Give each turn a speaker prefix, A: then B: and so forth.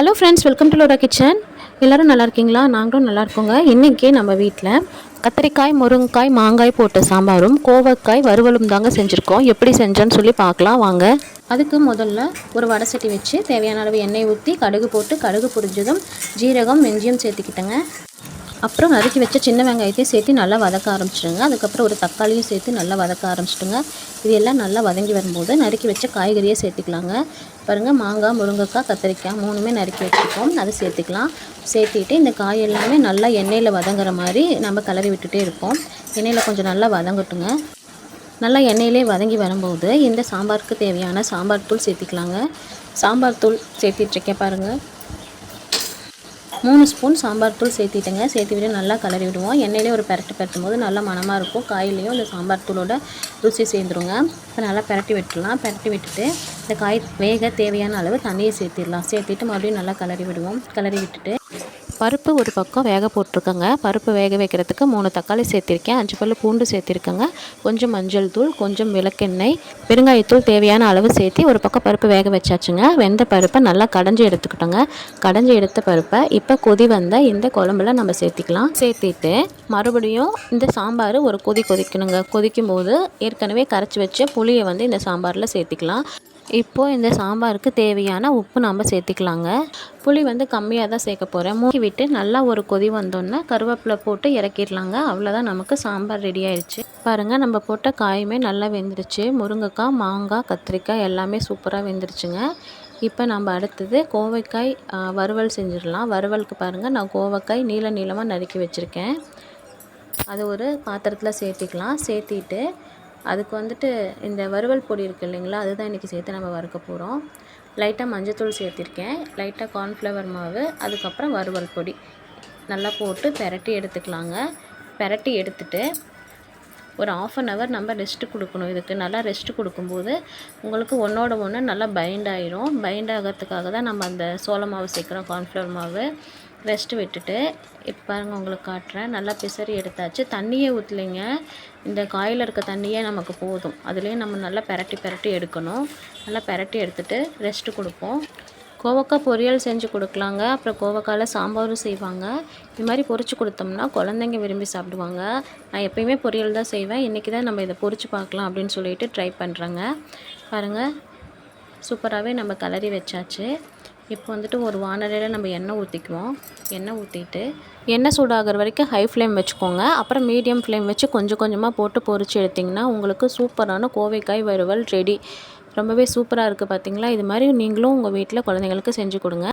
A: Hello friends, welcome to Loda kitchen. எல்லோரும் நல்லா இருக்கீங்களா? நாங்களும் நல்லா இருக்கோங்க. இன்றைக்கி நம்ம வீட்டில் கத்திரிக்காய், முருங்கைக்காய், மாங்காய் போட்ட சாம்பாரும் கோவக்காய் வறுவலும் தாங்க செஞ்சுருக்கோம். எப்படி செஞ்சோன்னு சொல்லி பார்க்கலாம் வாங்க. அதுக்கு முதல்ல ஒரு வடை சட்டி வச்சு தேவையான அளவு எண்ணெய் ஊற்றி கடுகு போட்டு கடுகு பொரிஞ்சதும் ஜீரகம் வெந்தயம் சேர்த்துக்கிட்டேங்க. அப்புறம் நறுக்கி வச்ச சின்ன வெங்காயத்தையும் சேர்த்து நல்லா வதக்க ஆரம்பிச்சிடுங்க. அதுக்கப்புறம் ஒரு தக்காளியும் சேர்த்து நல்லா வதக்க ஆரம்பிச்சிடுங்க. இது எல்லாம் நல்லா வதங்கி வரும்போது நறுக்கி வச்ச காய்கறியை சேர்த்துக்கலாங்க. பாருங்கள், மாங்காய், முருங்கைக்காய், கத்திரிக்காய் மூணுமே நறுக்கி வச்சுருக்கோம். அதை சேர்த்துக்கலாம். சேர்த்துட்டு இந்த காய் எல்லாமே நல்லா எண்ணெயில் வதங்குற மாதிரி நம்ம கிளறி விட்டுட்டே இருப்போம். எண்ணெயில் கொஞ்சம் நல்லா வதங்கட்டுங்க. நல்லா எண்ணெயிலே வதங்கி வரும்போது இந்த சாம்பாருக்கு தேவையான சாம்பார் தூள் சேர்த்திக்கலாங்க. சாம்பார் தூள் சேர்த்திட்ருக்கேன் பாருங்கள். 3 ஸ்பூன் சாம்பார் தூள் சேர்த்திட்டேங்க. சேர்த்து விட்டு நல்லா கிளறி விடுவோம். எண்ணெயிலே ஒரு பரட்டும் போது நல்லா மணமாக இருக்கும். காயிலையும் இந்த சாம்பார் தூளோட ருசி சேர்ந்துருங்க. இப்போ நல்லா பரட்டி விட்டுடலாம். பரட்டி விட்டுட்டு இந்த காய் வேக தேவையான அளவு தண்ணியை சேர்த்திடலாம். சேர்த்திட்டு மறுபடியும் நல்லா கிளறி விடுவோம். கிளறி விட்டுட்டு பருப்பு ஒரு பக்கம் வேக போட்டிருக்கேங்க. பருப்பு வேக வைக்கிறதுக்கு 3 தக்காளி சேர்த்திருக்கேன். 5 பல் பூண்டு சேர்த்திருக்கேங்க. கொஞ்சம் மஞ்சள் தூள், கொஞ்சம் விளக்கெண்ணெய், பெருங்காயத்தூள் தேவையான அளவு சேர்த்து ஒரு பக்கம் பருப்பு வேக வச்சாச்சுங்க. வெந்த பருப்பை நல்லா கடைஞ்சி எடுத்துக்கிட்டோங்க. கடைஞ்சி எடுத்த பருப்பை இப்போ கொதி வந்த இந்த குழம்புல நம்ம சேர்த்திக்கலாம். சேர்த்திட்டு மறுபடியும் இந்த சாம்பார் ஒரு கொதிக்கணுங்க. கொதிக்கும் போது ஏற்கனவே கரைச்சி வச்ச புளியை இந்த சாம்பாரில் சேர்த்திக்கலாம். இப்போது இந்த சாம்பாருக்கு தேவையான உப்பு நம்ம சேர்த்திக்கலாங்க. புளி கம்மியாக தான் சேர்க்க போகிறேன். மூடி விட்டு நல்லா ஒரு கொதி வந்தோன்னே கருவேப்பிலை போட்டு இறக்கிடலாங்க. அவ்வளோதான், நமக்கு சாம்பார் ரெடி ஆயிடுச்சு. பாருங்கள், நம்ம போட்ட காயுமே நல்லா வெந்துருச்சு. முருங்கைக்காய், மாங்காய், கத்திரிக்காய் எல்லாமே சூப்பராக வெந்துருச்சுங்க. இப்போ நம்ம அடுத்தது கோவைக்காய் வறுவல் செஞ்சிடலாம். வறுவலுக்கு பாருங்கள், நான் கோவைக்காய் நீளமாக நறுக்கி வச்சுருக்கேன். அது ஒரு பாத்திரத்தில் சேர்த்திக்கலாம். சேர்த்திட்டு அதுக்கு இந்த வறுவல் பொடி இருக்குது இல்லைங்களா, அதுதான் இன்றைக்கி சேர்த்து நம்ம வறுக்க போகிறோம். லைட்டாக மஞ்சத்தூள் சேர்த்திருக்கேன், லைட்டாக கார்ன்ஃப்ளவர் மாவு, அதுக்கப்புறம் வறுவல் பொடி நல்லா போட்டு பெரட்டி எடுத்துக்கலாங்க. பெரட்டி எடுத்துட்டு ஒரு 1/2 hour நம்ம ரெஸ்ட்டு கொடுக்கணும். இதுக்கு நல்லா ரெஸ்ட்டு கொடுக்கும்போது உங்களுக்கு ஒன்றோட ஒன்று நல்லா பைண்ட் ஆகிரும். பைண்ட் ஆகிறதுக்காக தான் நம்ம அந்த சோள மாவு சேர்க்குறோம், கார்ன்ஃப்ளவர் மாவு. ரெஸ்ட்டு விட்டுட்டு இப்போ பாருங்கள், உங்களுக்கு காட்டுறேன். நல்லா பிசறி எடுத்தாச்சு. தண்ணியே ஊற்றலைங்க, இந்த காயில் இருக்க தண்ணியே நமக்கு போதும். அதுலேயே நம்ம நல்லா பெரட்டி எடுக்கணும். நல்லா பெரட்டி எடுத்துகிட்டு ரெஸ்ட்டு கொடுப்போம். கோவக்காய் பொரியல் செஞ்சு கொடுக்கலாங்க. அப்புறம் கோவக்காயில் சாம்பாரும் செய்வாங்க. இது மாதிரி பொரித்து கொடுத்தோம்னா குழந்தைங்க விரும்பி சாப்பிடுவாங்க. நான் எப்போயுமே பொரியல் தான் செய்வேன். இன்றைக்கி தான் நம்ம இதை பொரித்து பார்க்கலாம் அப்படின்னு சொல்லிட்டு ட்ரை பண்ணுறேங்க. பாருங்கள், சூப்பராகவே நம்ம கிளறி வச்சாச்சு. இப்போ ஒரு வானலியில் நம்ம எண்ணெய் ஊற்றிக்குவோம். எண்ணெய் ஊற்றிட்டு எண்ணெய் சூடாகிற வரைக்கும் ஹை ஃப்ளேம் வச்சுக்கோங்க. அப்புறம் மீடியம் ஃப்ளேம் வச்சு கொஞ்சம் கொஞ்சமாக போட்டு பொரித்து எடுத்திங்கன்னா உங்களுக்கு சூப்பரான கோவைக்காய் வறுவல் ரெடி. ரொம்பவே சூப்பராக இருக்குது பார்த்தீங்களா? இது மாதிரி நீங்களும் உங்கள் வீட்டில் குழந்தைங்களுக்கு செஞ்சு கொடுங்க.